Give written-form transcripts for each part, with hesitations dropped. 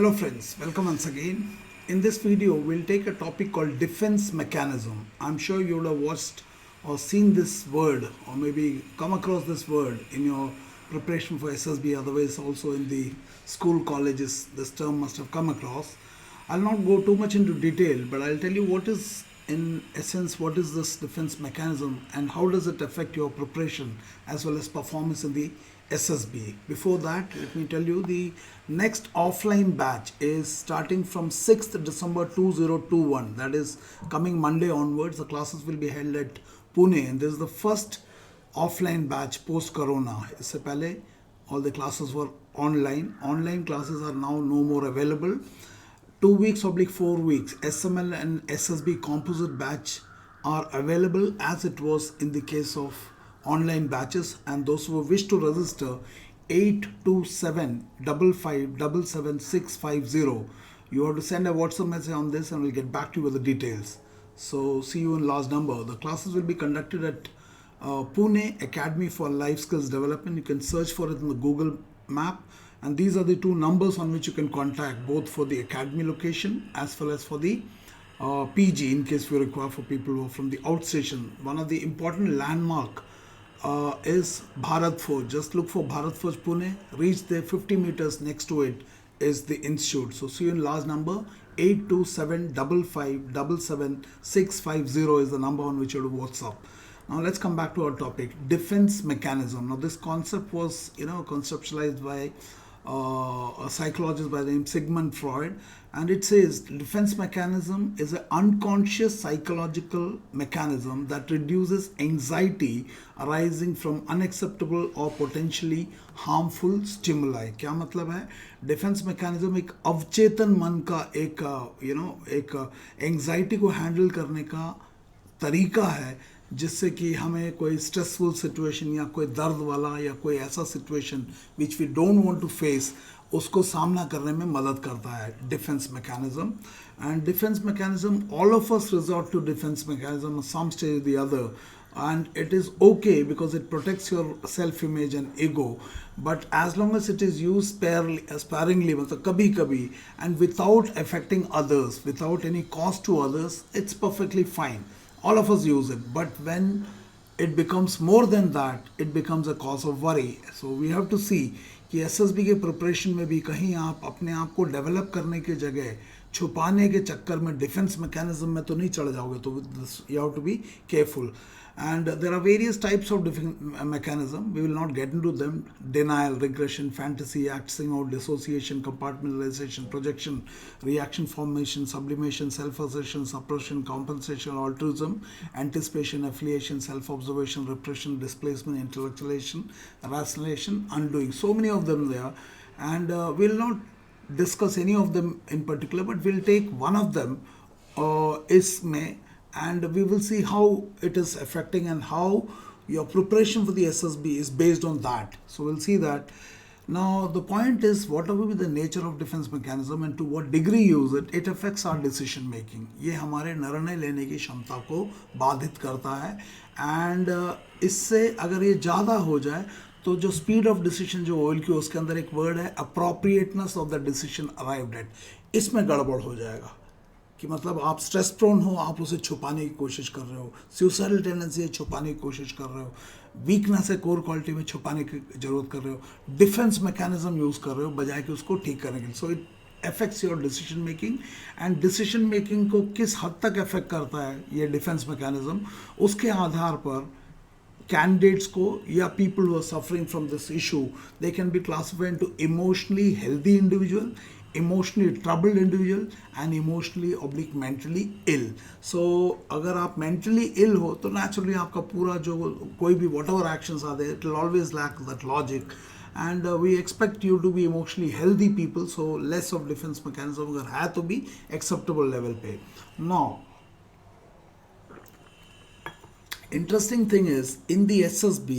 Hello friends, welcome once again. In this video, we'll take a topic called defense mechanism. I'm sure you would have watched or seen this word or maybe come across this word in your preparation for SSB, otherwise also in the school colleges this term must have come across. I'll not go too much into detail, but I'll tell you what is in essence what is this defense mechanism and how does it affect your preparation as well as performance in the SSB. Before that, let me tell you the next offline batch is starting from 6th December 2021. That is coming Monday onwards. The classes will be held at Pune, and this is the first offline batch post corona. इससे पहले all the classes were online. Online classes are now no more available. 2 weeks oblique 4 weeks SML and SSB composite batch are available as it was in the case of online batches, and those who wish to register 82755777650, you have to send a WhatsApp message on this and we'll get back to you with the details. So see you in last number. The classes will be conducted at Pune Academy for Life Skills Development. You can search for it in the Google map, and these are the two numbers on which you can contact, both for the academy location as well as for the PG in case we require for people who are from the outstation. One of the important landmark is Bharat Forge. Just look for Bharat Forge Pune, reach there, 50 meters next to it is the institute. So see you in last number. 82755777650 is the number on which you have to WhatsApp. Now let's come back to our topic, defense mechanism. Now this concept was conceptualized by a psychologist by the name Sigmund Freud, and it says defense mechanism is an unconscious psychological mechanism that reduces anxiety arising from unacceptable or potentially harmful stimuli. क्या मतलब है? Defence mechanism एक अवचेतन मन का एक anxiety को handle करने का तरीका है जिससे कि हमें कोई स्ट्रेसफुल सिचुएशन या कोई दर्द वाला या कोई ऐसा situation which we don't want to face उसको सामना करने में मदद करता है defence mechanism. And defence mechanism, all of us resort to defence mechanism some stage the other, and it is okay because it protects your self image and ego, but as long as it is used sparingly मतलब कभी कभी and without affecting others, without any cost to others, it's perfectly fine. All of us use it, but when it becomes more than that, it becomes a cause of worry. So we have to see कि SSB के preparation में भी कहीं आप अपने आप को develop करने की जगह छुपाने के चक्कर में डिफेंस मैकेनिज्म में तो नहीं चढ़ जाओगे. तो you have to be careful. And there are various types of mechanism. We will not get into them. Denial, regression, fantasy, acting out, dissociation, compartmentalization, projection, reaction formation, sublimation, self-assertion, suppression, compensation, altruism, anticipation, affiliation, self-observation, repression, displacement, intellectualization, rationalization, undoing. So many of them there. And we'll not discuss any of them in particular, but we'll take one of them, ISME, and we will see how it is affecting and how your preparation for the SSB is based on that. So we'll see that. Now the point is, whatever be the nature of defense mechanism and to what degree you use it, it affects our decision making. ये हमारे निर्णय लेने की क्षमता को बाधित करता है, and इससे अगर ये ज़्यादा हो जाए तो जो स्पीड ऑफ डिसीजन जो ओएल की उसके अंदर एक वर्ड है appropriateness of the decision arrived at, इसमें गड़बड़ हो जाएगा. कि मतलब आप स्ट्रेस प्रोन हो, आप उसे छुपाने की कोशिश कर रहे हो, सुसाइडल टेंडेंसी है छुपाने की कोशिश कर रहे हो, वीकनेस है कोर क्वालिटी में छुपाने की जरूरत कर रहे हो, डिफेंस मैकेनिज्म यूज कर रहे हो बजाय कि उसको ठीक करने के लिए. So it affects your decision making, and decision making को किस हद तक अफेक्ट करता है ये डिफेंस मैकेनिज्म, उसके आधार पर candidates को या people who are suffering from this issue, they can be classified into emotionally healthy individual, emotionally troubled individual, and emotionally oblique mentally ill. So अगर आप mentally ill हो तो naturally आपका पूरा जो कोई भी whatever actions are there, it will always lack that logic. And we expect you to be emotionally healthy people, so less of defense mechanism अगर है तो भी acceptable level पे. Now interesting thing is, in the SSB,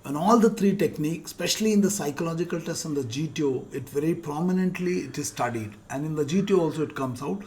and all the three techniques, especially in the psychological test and the GTO, it very prominently it is studied, and in the GTO also it comes out.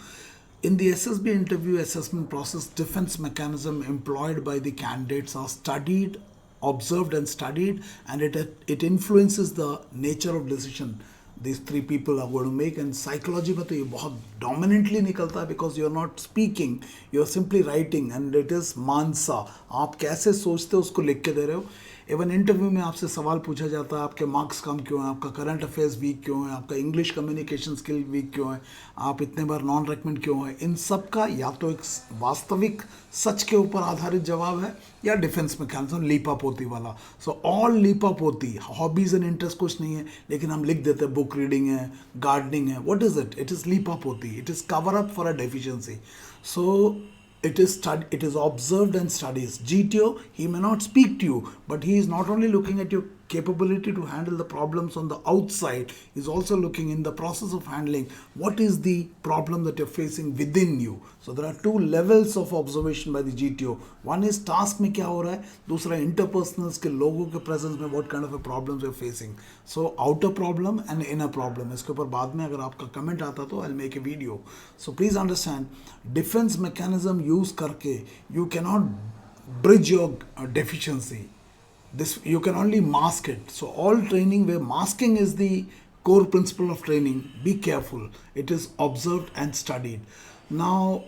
In the SSB interview assessment process, defense mechanism employed by the candidates are studied, observed and studied, and it influences the nature of decision these three people are going to make. And psychology में तो ये बहुत dominantly निकलता है, because you're not speaking, you're simply writing, and it is मानसा, आप कैसे सोचते हो उसको लिख के दे रहे हो. इवन इंटरव्यू में आपसे सवाल पूछा जाता है, आपके मार्क्स कम क्यों हैं, आपका करंट अफेयर्स वीक क्यों है, आपका इंग्लिश कम्युनिकेशन स्किल वीक क्यों है, आप इतने बार नॉन रेकमेंड क्यों है. इन सब का या तो एक वास्तविक सच के ऊपर आधारित जवाब है, या डिफेंस मैकेनिज्म लीपापोती वाला. सो ऑल लीपापोती, हॉबीज एंड इंटरेस्ट कुछ नहीं है, लेकिन हम लिख देते हैं बुक रीडिंग है, गार्डनिंग है. What is it? It is लीपापोती. It is cover up for a deficiency. So it is observed and studies. GTO, he may not speak to you, but he is not only looking at your capability to handle the problems on the outside, he is also looking in the process of handling what is the problem that you're facing within you. So there are two levels of observation by the GTO. One is task में क्या हो रहा है, दूसरा interpersonal skill, लोगों के presence में what kind of a problems you're facing. So outer problem and inner problem. इसके ऊपर बाद में अगर आपका comment आता तो I'll make a video. So please understand, defense mechanism use करके you cannot bridge your deficiency. This you can only mask it. So all training where masking is the core principle of training, be careful. It is observed and studied. Now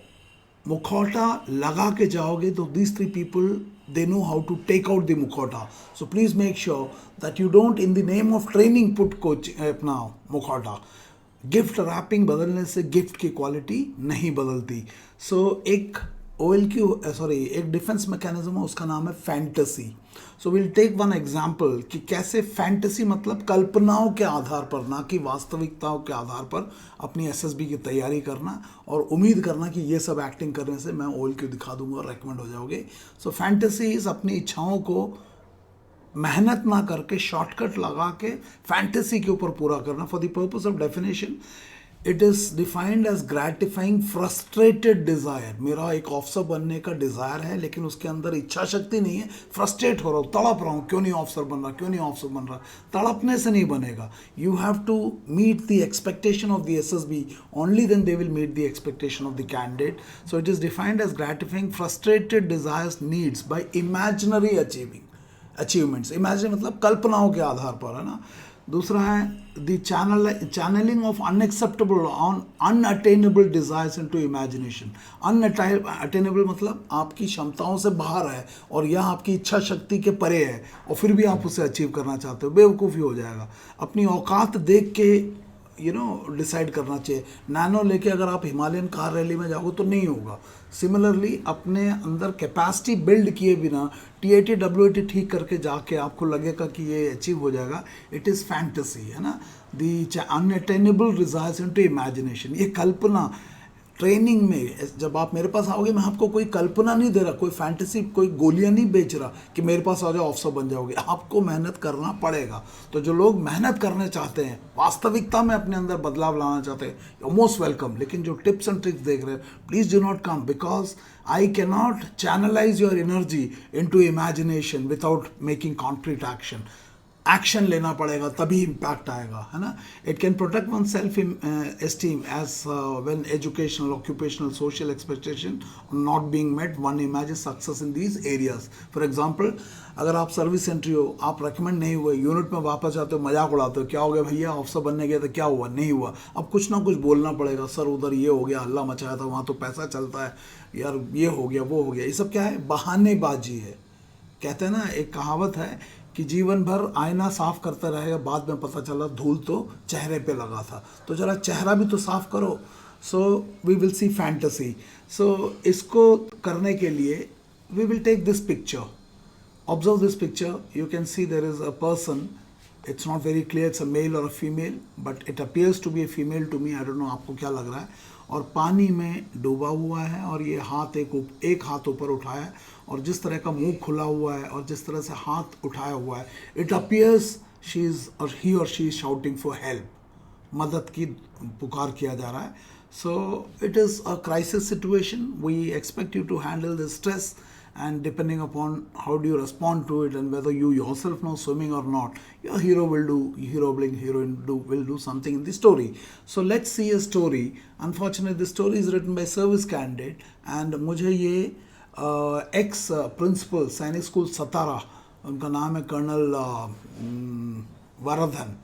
मुखौटा लगा के जाओगे तो these three people, they know how to take out the मुखौटा. So please make sure that you don't in the name of training put coach अपना मुखौटा. Gift wrapping बदलने से गिफ्ट की क्वालिटी नहीं बदलती. सो एक एक डिफेंस मैकेनिज्म है, उसका नाम है fantasy. So will take one example कि कैसे फैंटेसी मतलब कल्पनाओं के आधार पर, ना कि वास्तविकताओं के आधार पर अपनी एसएसबी की तैयारी करना और उम्मीद करना कि ये सब एक्टिंग करने से मैं OLQ दिखा दूंगा और रेकमेंड हो जाओगे. सो फैंटेसी इज अपनी इच्छाओं को मेहनत ना करके शॉर्टकट लगा के फैंटेसी के ऊपर पूरा करना. For the purpose of definition, it is defined as gratifying frustrated desire. मेरा एक ऑफिसर बनने का डिजायर है, लेकिन उसके अंदर इच्छा शक्ति नहीं है, फ्रस्ट्रेट हो रहा हूँ, तड़प रहा हूँ, क्यों नहीं ऑफिसर बन रहा, क्यों नहीं ऑफिसर बन रहा. तड़पने से नहीं बनेगा. You have to meet the expectation of the SSB, only then they will meet the expectation of the candidate. So it is defined as gratifying frustrated desires needs by imaginary achievements. Imagine मतलब कल्पनाओं के आधार पर, है ना. दूसरा है the channelling of unacceptable on unattainable desires into imagination. Unattainable मतलब आपकी क्षमताओं से बाहर है और यह आपकी इच्छा शक्ति के परे है, और फिर भी आप उसे अचीव करना चाहते हो, बेवकूफ़ी हो जाएगा. अपनी औकात देख के डिसाइड करना चाहिए. नैनो लेके अगर आप हिमालयन कार रैली में जाओगे तो नहीं होगा. सिमिलरली अपने अंदर कैपेसिटी बिल्ड किए बिना TAT WAT ठीक करके जाके आपको लगेगा कि ये अचीव हो जाएगा, इट इज़ फैंटेसी, है ना. द अनअटेनेबल रिजायर्स इनटू इमेजिनेशन, ये कल्पना. ट्रेनिंग में जब आप मेरे पास आओगे, मैं आपको कोई कल्पना नहीं दे रहा, कोई फैंटेसी, कोई गोलियां नहीं बेच रहा कि मेरे पास आ जाओ ऑफिसर बन जाओगे. आपको मेहनत करना पड़ेगा. तो जो लोग मेहनत करने चाहते हैं, वास्तविकता में अपने अंदर बदलाव लाना चाहते हैं, यू मोस्ट वेलकम. लेकिन जो टिप्स एंड ट्रिक्स देख रहे हैं, please do not come, because I can not channelize your energy into imagination without making concrete action. Action लेना पड़ेगा तभी इम्पैक्ट आएगा, है ना. It can protect one self esteem as when educational, occupational, social expectation not being met, one imagine success in these areas. For example, अगर आप service entry हो, आप रेकमेंड नहीं हुए, यूनिट में वापस जाते हो, मजाक उड़ाते हो, क्या हो गया भैया, ऑफिसर बनने गया तो क्या हुआ, नहीं हुआ. अब कुछ ना कुछ बोलना पड़ेगा, सर उधर ये हो गया, हल्ला मचाया था, वहाँ तो पैसा चलता है यार, ये हो गया, वो हो गया. ये सब क्या है? बहानेबाजी है. कहते हैं ना, एक कहावत है कि जीवन भर आईना साफ करता रहेगा, बाद में पता चला धूल तो चेहरे पे लगा था. तो जरा चेहरा भी तो साफ करो. So we will see fantasy. So इसको करने के लिए we will take this picture. Observe this picture. You can see there is a person. It's not very clear it's a male or a female, but it appears to be a female to me. I don't know आपको क्या लग रहा है. और पानी में डूबा हुआ है, और ये हाथ एक हाथ ऊपर उठाया है, और जिस तरह का मुंह खुला हुआ है और जिस तरह से हाथ उठाया हुआ है, इट अपीयर्स शी इज़ और ही और she is shouting for help. मदद की पुकार किया जा रहा है. So it is a crisis situation. We expect you to handle the stress, and depending upon how do you respond to it and whether you yourself know swimming or not, your hero heroine will do something in the story. So let's see a story. Unfortunately, this story is written by service candidate, and मुझे ये ex principal Sainik school Satara, उनका नाम है colonel Vardhan.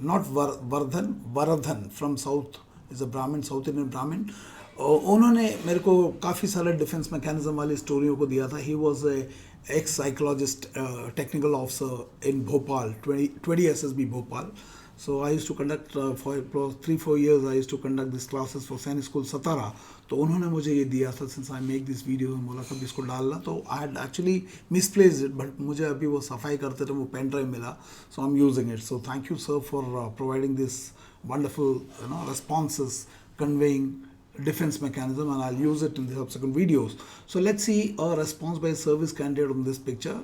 Not Vardhan from south, is a Brahmin, south Indian ब्राह्मण। उन्होंने मेरे को काफ़ी सारे डिफेंस मैकेनिज्म वाली स्टोरियों को दिया था। He was a x psychologist, technical officer in Bhopal, 20 SSB Bhopal. So I used to conduct for 3-4 years I used to conduct these classes for सैनिक स्कूल सतारा। तो उन्होंने मुझे ये दिया था, since I make this video, बोला था इसको डालना। तो I had actually misplaced it, but मुझे अभी वो सफाई करते थे वो पेन ड्राइव मिला, so I am using it. So thank you sir for providing this wonderful responses conveying defense mechanism, and I'll use it in the subsequent videos. So let's see a response by a service candidate on this picture,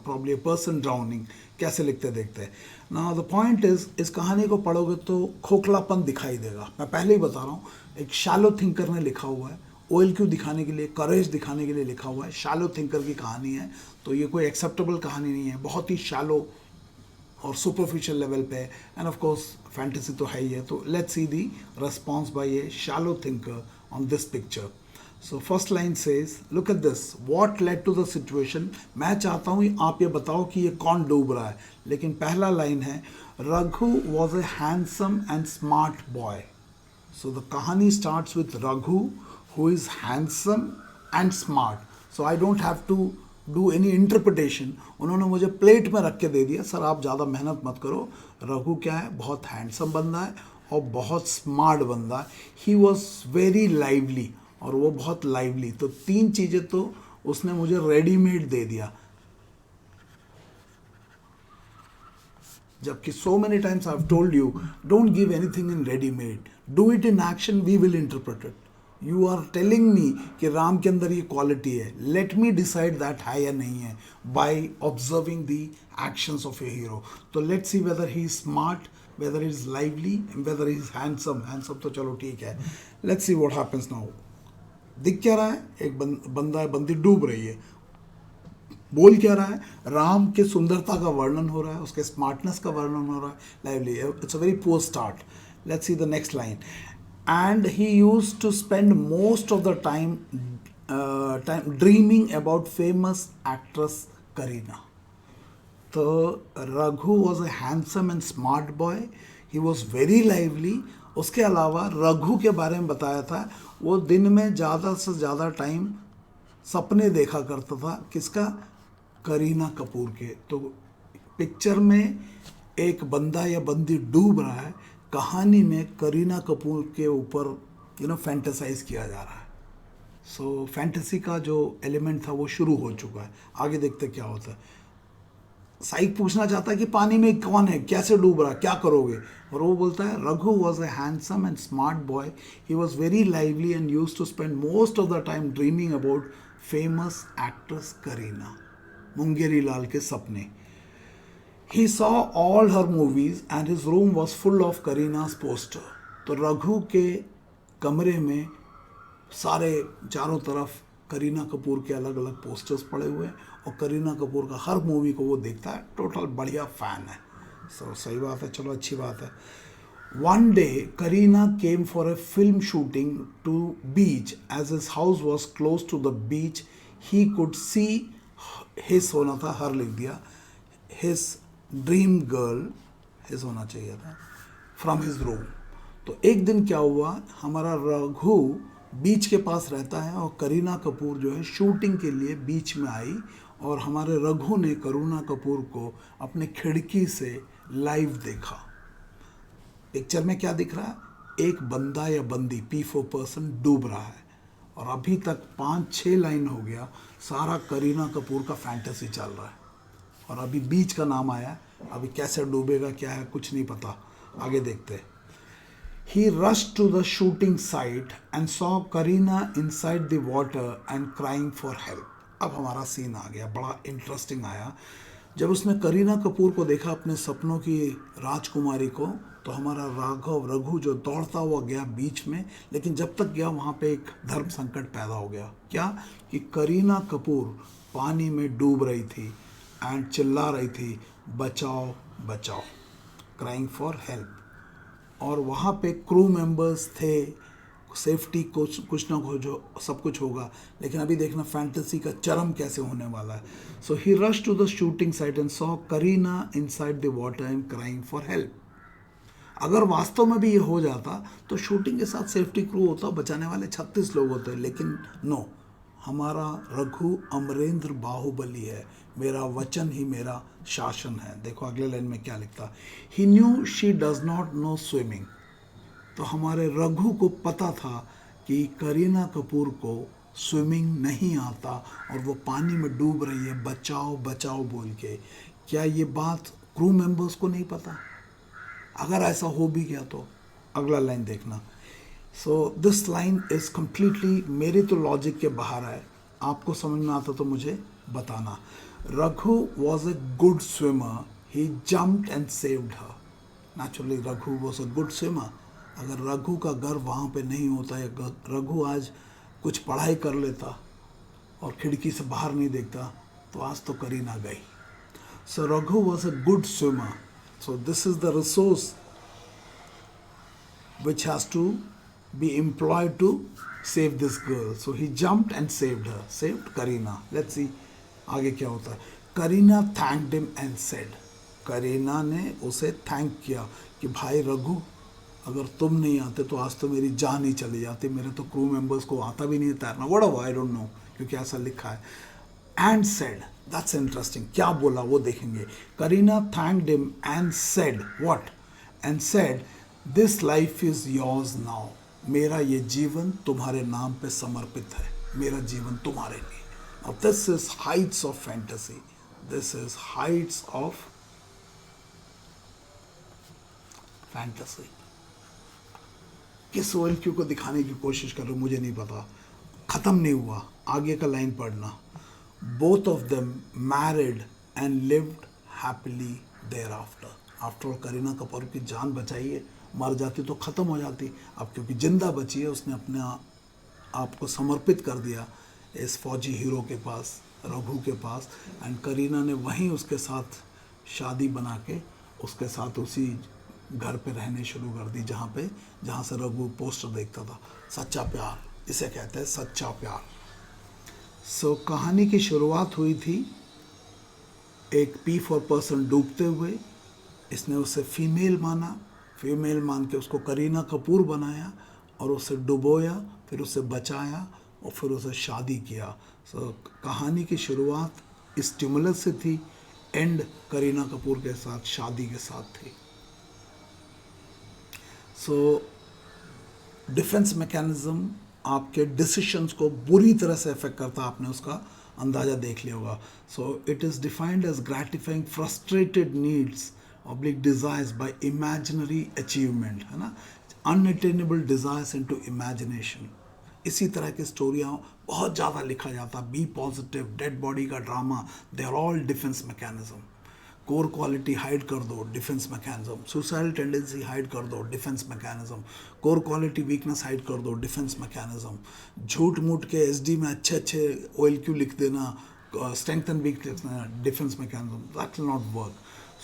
probably a person drowning। कैसे लिखते देखते हैं। Now the point is, इस कहानी को पढ़ोगे तो खोखलापन दिखाई देगा। मैं पहले ही बता रहा हूँ, एक शैलो थिंकर ने लिखा हुआ है, OLQ दिखाने के लिए, करेज दिखाने के लिए लिखा हुआ है। शैलो थिंकर की कहानी है, तो ये कोई एक्सेप्टेबल कहानी नहीं है, बहुत ही शैलो और सुपरफिशियल लेवल पे, एंड ऑफ कोर्स फैंटेसी तो है ही है। तो let's see the response by a shallow thinker on this picture. So first line says, look at this, what led to the situation. मैं चाहता हूँ आप ये बताओ कि ये कौन डूब रहा है, लेकिन पहला लाइन है, Raghu was a handsome and smart boy. So the kahani starts with Raghu who is handsome and smart. So I don't have to do any interpretation, उन्होंने मुझे प्लेट में रख के दे दिया, सर आप ज़्यादा मेहनत मत करो। रघु क्या है, बहुत हैंडसम बंदा है और बहुत स्मार्ट बंदा है। ही वॉज वेरी लाइवली, और वो बहुत लाइवली। तो तीन चीज़ें तो उसने मुझे रेडीमेड दे दिया। जबकि so many times I have told you, don't give anything in readymade, do it in action, we will interpret it. You are telling me कि राम के अंदर ये क्वालिटी है, लेट मी डिसाइड दैट है या नहीं है by observing the actions of a hero. तो let's see whether he is smart, whether he is lively, whether he is handsome. Handsome तो चलो ठीक है, let's see what happens now. दिख क्या रहा है, एक बंदा है, बंदी डूब रही है। बोल क्या रहा है, राम के सुंदरता का वर्णन हो रहा है, उसके स्मार्टनेस का वर्णन हो रहा है, lively. It's a very poor start. Let's see the next line. And he used to spend most of the time dreaming about famous actress Kareena. So Raghu was a handsome and smart boy. He was very lively. उसके अलावा रघु के बारे में बताया था, वो दिन में ज़्यादा से ज़्यादा टाइम सपने देखा करता था। किसका, करीना कपूर के। तो पिक्चर में एक बंदा या बंदी डूब रहा है, कहानी में करीना कपूर के ऊपर फैंटेसाइज किया जा रहा है। सो फैंटेसी का जो एलिमेंट था वो शुरू हो चुका है। आगे देखते क्या होता है। साइक पूछना चाहता है कि पानी में कौन है, कैसे डूब रहा, क्या करोगे, और वो बोलता है, Raghu was a handsome and smart boy, he was very lively and used to spend most of the time dreaming about famous actress Kareena. Mungeri Lal के सपने। He saw all her movies and his room was full of Kareena's poster. तो रघु के कमरे में सारे चारों तरफ करीना कपूर के अलग अलग पोस्टर्स पड़े हुए हैं, और करीना कपूर का हर मूवी को वो देखता है। टोटल बढ़िया फ़ैन है। सही बात है, चलो अच्छी बात है। One day, Kareena came for a film shooting to beach. As his house was close to the beach, he could see his होना था, हर लिख दिया, his ड्रीम गर्ल, हिज होना चाहिए था, फ्रॉम हिज रूम। तो एक दिन क्या हुआ, हमारा रघु बीच के पास रहता है और करीना कपूर जो है शूटिंग के लिए बीच में आई, और हमारे रघु ने करीना कपूर को अपने खिड़की से लाइव देखा। पिक्चर में क्या दिख रहा है, एक बंदा या बंदी, P4 पर्सन डूब रहा है, और अभी तक 5-6 लाइन हो गया, सारा करीना कपूर का फैंटेसी चल रहा है, और अभी बीच का नाम आया। अभी कैसे डूबेगा क्या है कुछ नहीं पता, आगे देखते हैं। He rushed to the shooting site and saw Kareena inside the water and crying for help. अब हमारा सीन आ गया, बड़ा इंटरेस्टिंग आया। जब उसने करीना कपूर को देखा, अपने सपनों की राजकुमारी को, तो हमारा रघु जो दौड़ता हुआ गया बीच में, लेकिन जब तक गया वहाँ पे एक धर्म संकट पैदा हो गया। क्या, कि करीना कपूर पानी में डूब रही थी एंड चिल्ला रही थी, बचाओ बचाओ, क्राइंग फॉर हेल्प। और वहाँ पे क्रू मेंबर्स थे, सेफ्टी कुछ कुछ ना कुछ सब कुछ होगा, लेकिन अभी देखना फैंटेसी का चरम कैसे होने वाला है. So he rush to the shooting site and saw Kareena inside the water and crying for help. अगर वास्तव में भी ये हो जाता तो शूटिंग के साथ सेफ्टी क्रू होता, बचाने वाले 36 लोग होते, लेकिन नो, हमारा रघु अमरेंद्र बाहुबली है, मेरा वचन ही मेरा शासन है. देखो अगले लाइन में क्या लिखता, he knew she does not know swimming. तो हमारे रघु को पता था कि करीना कपूर को स्विमिंग नहीं आता और वो पानी में डूब रही है बचाओ बचाओ बोल के. क्या ये बात क्रू मेंबर्स को नहीं पता? अगर ऐसा हो भी गया तो अगला लाइन देखना. So this line is completely मेरे तो लॉजिक के बाहर है, आपको समझ में आता तो मुझे बताना. Raghu was a good swimmer, he jumped and saved her. Naturally Raghu was a good swimmer. अगर रघु का घर वहाँ पे नहीं होता है, रघु आज कुछ पढ़ाई कर लेता और खिड़की से बाहर नहीं देखता, तो आज तो करीना गई. So Raghu was a good swimmer. So this is the resource which has to be employed to save this girl. So he jumped and saved her, saved Kareena. Let's see आगे क्या होता है. Kareena thanked him and said, Kareena ने उसे thank किया कि भाई रघु, अगर तुम नहीं आते तो आज तो मेरी जान ही चली जाती, मेरे तो क्रू मेंबर्स को आता भी नहीं है तैरना. व्हाटएवर, आई डोंट नो, क्योंकि ऐसा लिखा है. एंड सेड, दैट्स इंटरेस्टिंग, क्या बोला वो देखेंगे. Kareena thanked him and said what? And said this life is yours now. मेरा ये जीवन तुम्हारे नाम पे समर्पित है, मेरा जीवन तुम्हारे लिए. Now this is Heights of fantasy, this is Heights of fantasy. किस OLQ को दिखाने की कोशिश कर रहे हो मुझे नहीं पता, खत्म नहीं हुआ, आगे का लाइन पढ़ना. Both of them married and lived happily thereafter. After all, Kareena Kapoor की जान बचाई है, मर जाती तो ख़त्म हो जाती. अब क्योंकि जिंदा बची है, उसने अपने आप को समर्पित कर दिया इस फौजी हीरो के पास, रघु के पास. एंड करीना ने वहीं उसके साथ शादी बना के उसके साथ उसी घर पे रहने शुरू कर दी, जहाँ से रघु पोस्टर देखता था. सच्चा प्यार इसे कहते हैं, सच्चा प्यार. सो कहानी की शुरुआत हुई थी एक P फॉर पर्सन डूबते हुए. इसने उसे फीमेल माना, फीमेल मान के उसको करीना कपूर बनाया और उसे डुबोया, फिर उसे बचाया और फिर उसे शादी किया. सो कहानी की शुरुआत स्टिमुलस से थी, एंड करीना कपूर के साथ शादी के साथ थी. सो डिफेंस मैकेनिज्म आपके डिसीशंस को बुरी तरह से अफेक्ट करता, आपने उसका अंदाज़ा देख लिया होगा. So it is defined as gratifying frustrated needs oblique desires by imaginary achievement, है ना, अनअटेनेबल डिज़ायर्स इनटू इमेजिनेशन. इसी तरह की स्टोरियाँ बहुत ज़्यादा लिखा जाता. बी पॉजिटिव, डेड बॉडी का ड्रामा, they are all defence mechanism. Core quality hide कर दो, defence mechanism. Suicidal tendency hide कर दो, defence mechanism. Core quality weakness hide कर दो, डिफेंस मैकेनिज्म. झूठ मूठ के SD में अच्छे अच्छे OLQ लिख देना, स्ट्रेंथ एंड वीक लिख देना, defence mechanism. That will not work.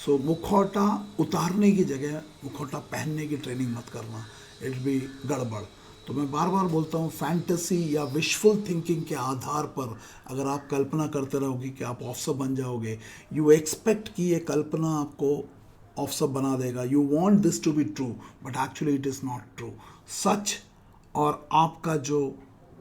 So मुखौटा उतारने की जगह मुखौटा पहनने की ट्रेनिंग मत करना, इट बी गड़बड़. तो मैं बार बार बोलता हूँ, फैंटेसी या विशफुल थिंकिंग के आधार पर अगर आप कल्पना करते रहोगे कि आप ऑफिसर बन जाओगे, यू एक्सपेक्ट कि ये कल्पना आपको ऑफिसर बना देगा, you want this to be true, but actually it is not true. सच और आपका जो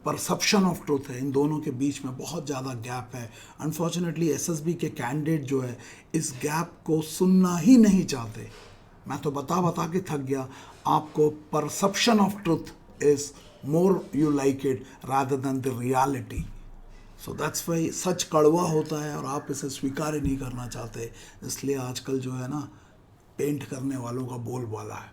परसेप्शन ऑफ ट्रूथ है, इन दोनों के बीच में बहुत ज़्यादा गैप है. अनफॉर्चुनेटली SSB के कैंडिडेट जो है इस गैप को सुनना ही नहीं चाहते. मैं तो बता के थक गया. आपको perception of truth is more you like it rather than the reality. So that's why सच कड़वा होता है और आप इसे स्वीकार ही नहीं करना चाहते. इसलिए आजकल जो है ना, पेंट करने वालों का बोलबाला है,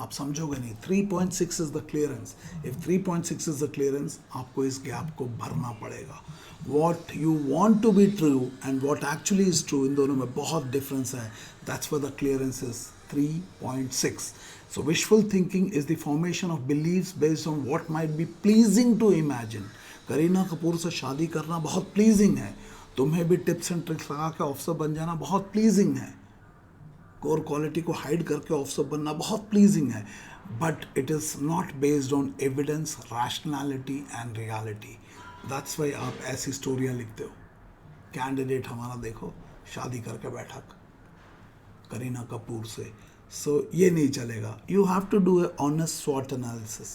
आप समझोगे नहीं. 3.6 is the clearance. If 3.6 is the clearance, आपको इस गैप को भरना पड़ेगा. What you want to be true and what actually is true, इन दोनों में बहुत डिफरेंस है. That's why the clearance is 3.6. So wishful thinking is the formation of beliefs based on what might be pleasing to imagine. Kareena Kapoor से शादी करना बहुत pleasing है, तुम्हें भी टिप्स एंड ट्रिक्स लगा के ऑफिसर बन जाना बहुत प्लीजिंग है. कोर क्वालिटी को हाइड करके ऑफिसर बनना बहुत प्लीजिंग है, but it is not based on evidence, rationality and reality. That's why आप ऐसी स्टोरियाँ लिखते हो। कैंडिडेट हमारा देखो शादी करके बैठा करीना कपूर से, सो ये नहीं चलेगा। You have to do a honest स्वॉट एनालिसिस।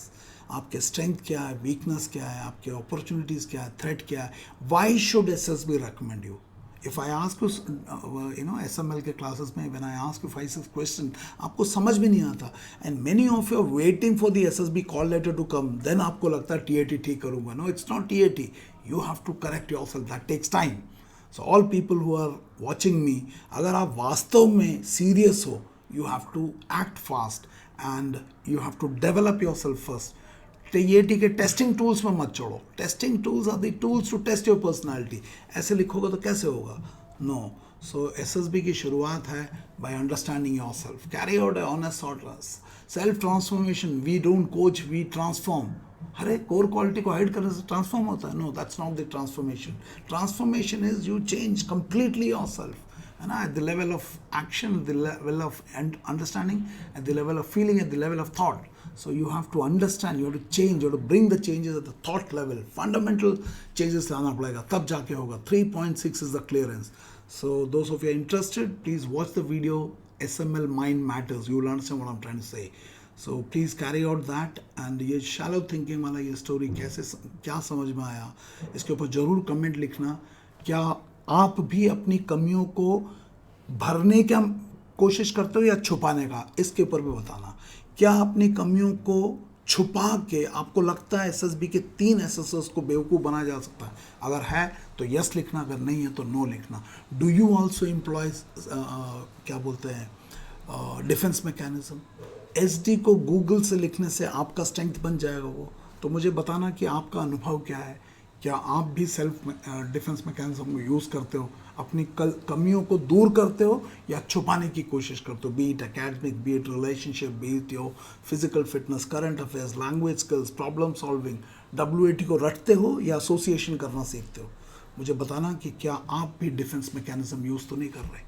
आपके स्ट्रेंथ क्या है, वीकनेस क्या है, आपके अपॉर्चुनिटीज़ क्या है, थ्रेट क्या है। Why should SSB recommend you? If I ask you, SML के क्लासेस में when I ask you 5-6 question, आपको समझ भी नहीं आता, and many of you are waiting for the SSB call letter to come, then आपको लगता है TAT ठीक करूँगा। No, it's not TAT. You have to correct yourself. That takes time. So all people who are watching me, अगर आप वास्तव में serious हो, you have to act fast and you have to develop yourself first. TAT के testing tools में मत छोड़ो। Testing tools are the tools to test your personality. ऐसे लिखोगे तो कैसे होगा? नो। सो SSB की शुरुआत है by understanding your self, carry out a honest thoughtless self transformation. We don't coach, we transform. अरे कोर क्वालिटी को हाइड करने से ट्रांसफॉर्म होता है? No, that's not the transformation. Transformation is you change completely your self, है ना, at the level of action, at the level of understanding, at the level of feeling, at the level of thought. So you have to understand, you have to change, you have to bring the changes at the thought level. Fundamental changes लाना पड़ेगा, तब जाके होगा। 3.6 is the clearance. So those of you are interested, please watch the video SML Mind Matters. You will understand what I'm trying to say. So please carry out that. And ये shallow thinking वाला ये story कैसे क्या समझ में आया, इसके ऊपर ज़रूर कमेंट लिखना। क्या आप भी अपनी कमियों को भरने का कोशिश करते हो या छुपाने का, इसके ऊपर भी बताना। क्या अपनी कमियों को छुपा के आपको लगता है SSB के 3 SSS को बेवकूफ़ बनाया जा सकता है? अगर है तो यस लिखना, अगर नहीं है तो नो लिखना। डू यू ऑल्सो एम्प्लॉय क्या बोलते हैं डिफेंस मैकेनिज्म? SD को गूगल से लिखने से आपका स्ट्रेंथ बन जाएगा वो? तो मुझे बताना कि आपका अनुभव क्या है। क्या आप भी सेल्फ डिफेंस मैकेनिज्म को यूज़ करते हो, अपनी कमियों को दूर करते हो या छुपाने की कोशिश करते हो? B it academic, B it relationship, B it your physical fitness, current affairs, language skills, problem solving. WAT को रटते हो या एसोसिएशन करना सीखते हो? मुझे बताना कि क्या आप भी डिफेंस मैकेनिज्म यूज़ तो नहीं कर रहे।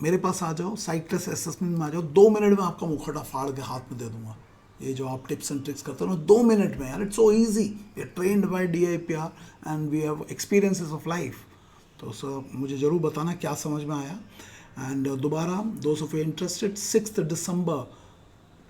मेरे पास आ जाओ, साइक टेस्ट असेसमेंट में आ जाओ, 2 मिनट में आपका मुखौटा फाड़ के हाथ में दे दूंगा। ये जो आप टिप्स एंड ट्रिक्स करते हो ना 2 मिनट में, यार it's so easy. We are trained by DIPR and we have experiences of life. तो सर मुझे ज़रूर बताना क्या समझ में आया। एंड दोबारा दोस्त ऑफ यू इंटरेस्टेड, 6 दिसंबर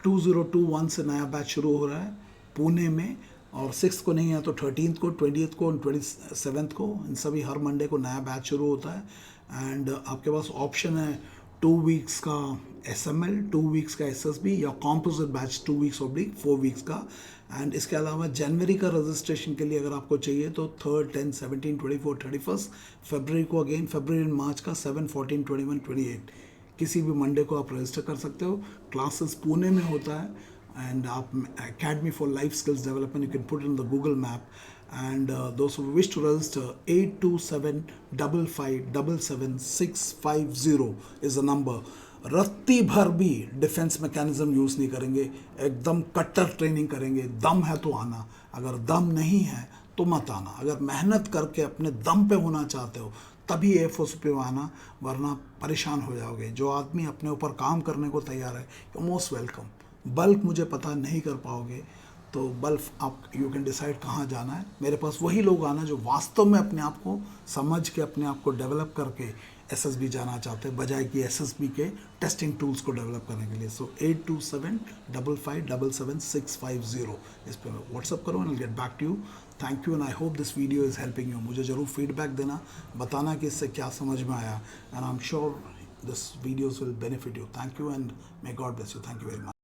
2021 से नया बैच शुरू हो रहा है पुणे में, और 6 को नहीं है तो 13 को, 20 को, 27 को, इन सभी हर मंडे को नया बैच शुरू होता है। एंड आपके पास ऑप्शन है 2 वीक्स का SML, 2 वीक्स का SSB या composite batch 2 weeks oblique 4 weeks का। एंड इसके अलावा जनवरी का रजिस्ट्रेशन के लिए अगर आपको चाहिए तो 3rd, 10, 17, 24, 31 फरवरी को, अगेन फरवरी एंड मार्च का 7, 14, 21, 28 किसी भी मंडे को आप रजिस्टर कर सकते हो। क्लासेस पुणे में होता है and Academy for Life Skills Development. You can put it in the Google map. And those who wish to register, 8275577650 is the number. रत्ती भर भी डिफेंस मैकेनिज्म यूज़ नहीं करेंगे, एकदम कट्टर ट्रेनिंग करेंगे। दम है तो आना, अगर दम नहीं है तो मत आना। अगर मेहनत करके अपने दम पे होना चाहते हो तभी एयरफोर्स पे आना, वरना परेशान हो जाओगे। जो आदमी अपने ऊपर काम करने को तैयार है, यू मोस्ट वेलकम। बल्क मुझे पता नहीं कर पाओगे तो बल्क आप यू कैन डिसाइड कहाँ जाना है। मेरे पास वही लोग आना जो वास्तव में अपने आप को समझ के, अपने आप को डेवलप करके SSB जाना चाहते हैं, बजाय कि SSB के टेस्टिंग टूल्स को डेवलप करने के लिए। सो 8275577650 इस पर व्हाट्सअप करो and get back to you. Thank you and I hope this video is helping you. मुझे ज़रूर फीडबैक देना, बताना कि इससे क्या समझ में आया, and I am sure this videos will benefit you. Thank you and may God bless you. Thank you very much.